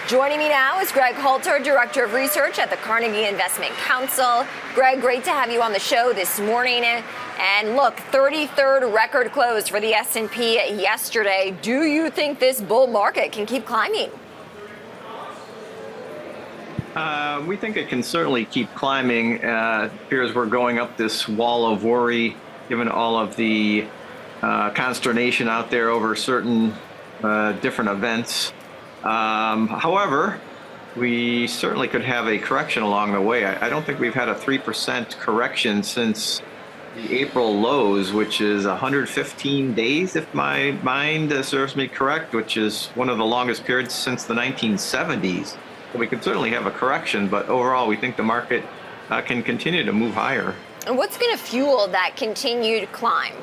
Joining me now is Greg Halter, Director of Research at the Carnegie Investment Council. Greg, great to have you on the show this morning. And look, 33rd record close for the S&P yesterday. Do you think this bull market can keep climbing? We think it can certainly keep climbing. It appears we're going up this wall of worry, given all of the consternation out there over certain different events. However, we certainly could have a correction along the way. I don't think we've had a 3% correction since the April lows, which is 115 days, if my mind serves me correct, which is one of the longest periods since the 1970s. So we could certainly have a correction, but overall, we think the market can continue to move higher. And what's going to fuel that continued climb?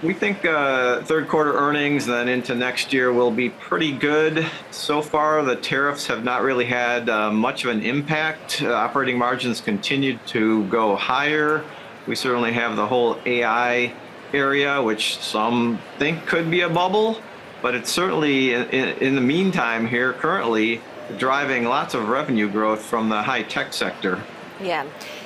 We think third quarter earnings then into next year will be pretty good. So far, the tariffs have not really had much of an impact. Operating margins continued to go higher. We certainly have the whole AI area, which some think could be a bubble, but it's certainly in the meantime here currently driving lots of revenue growth from the high tech sector. Yeah.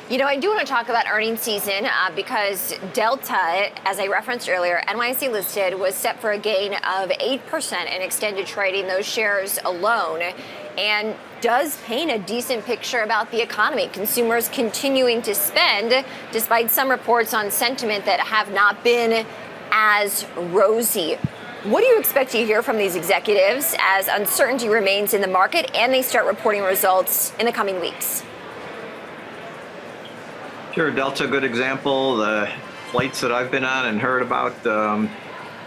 You know, I do want to talk about earnings season because Delta, as I referenced earlier, NYSE listed, was set for a gain of 8% in extended trading, those shares alone, and does paint a decent picture about the economy. Consumers continuing to spend despite some reports on sentiment that have not been as rosy. What do you expect to hear from these executives as uncertainty remains in the market and they start reporting results in the coming weeks? Sure, Delta, good example. The flights that I've been on and heard about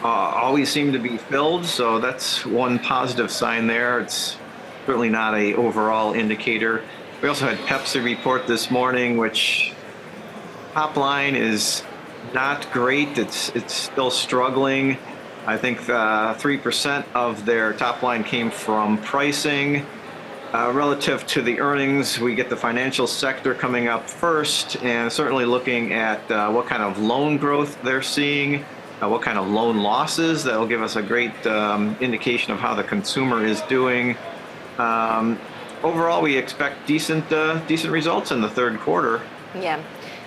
always seem to be filled, so that's one positive sign there. It's certainly not an overall indicator. We also had Pepsi report this morning, which top line is not great. It's still struggling. I think 3% of their top line came from pricing. Relative to the earnings, we get the financial sector coming up first, and certainly looking at what kind of loan growth they're seeing, what kind of loan losses. That'll give us a great indication of how the consumer is doing. Overall, we expect decent results in the third quarter. Yeah.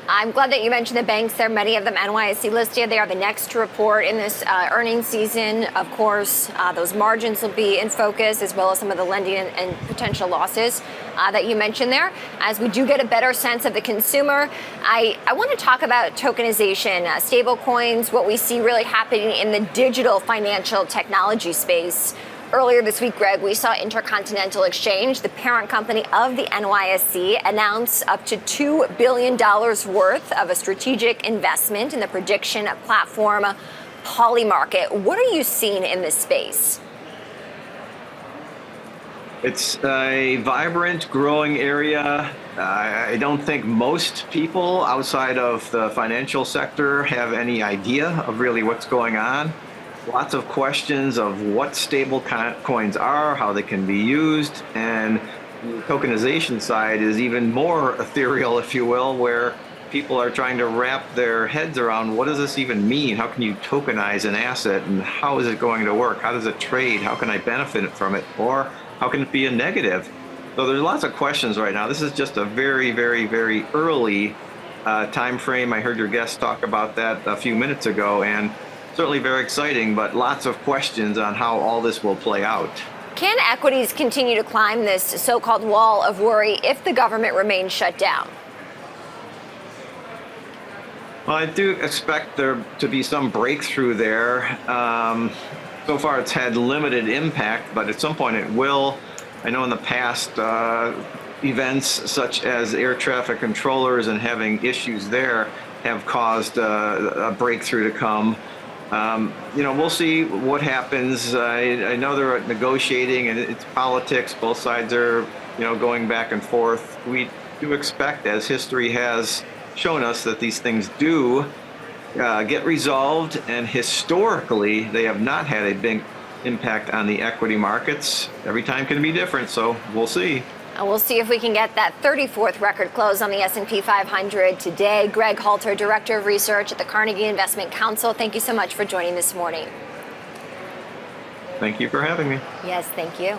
I'm glad that you mentioned the banks. There are many of them NYSE listed. They are the next to report in this earnings season. Of course, those margins will be in focus, as well as some of the lending and potential losses that you mentioned there. As we do get a better sense of the consumer, I want to talk about tokenization, stable coins, what we see really happening in the digital financial technology space. Earlier this week, Greg, we saw Intercontinental Exchange, the parent company of the NYSE, announce up to $2 billion worth of a strategic investment in the prediction platform Polymarket. What are you seeing in this space? It's a vibrant, growing area. I don't think most people outside of the financial sector have any idea of really what's going on. Lots of questions of what stable coins are, how they can be used, and the tokenization side is even more ethereal, if you will, where people are trying to wrap their heads around what does this even mean? How can you tokenize an asset, and how is it going to work? How does it trade? How can I benefit from it? Or how can it be a negative? So there's lots of questions right now. This is just a very, very, very early time frame. I heard your guest talk about that a few minutes ago, and certainly very exciting, but lots of questions on how all this will play out. Can equities continue to climb this so-called wall of worry if the government remains shut down? Well, I do expect there to be some breakthrough there. So far, it's had limited impact, but at some point it will. I know in the past, events such as air traffic controllers and having issues there have caused a breakthrough to come. We'll see what happens. I know they're negotiating, and it's politics. Both sides are, going back and forth. We do expect, as history has shown us, that these things do get resolved, and historically, they have not had a big impact on the equity markets. Every time can be different, so we'll see. And we'll see if we can get that 34th record close on the S&P 500 today. Greg Halter, Director of Research at the Carnegie Investment Council, thank you so much for joining this morning. Thank you for having me. Yes, thank you.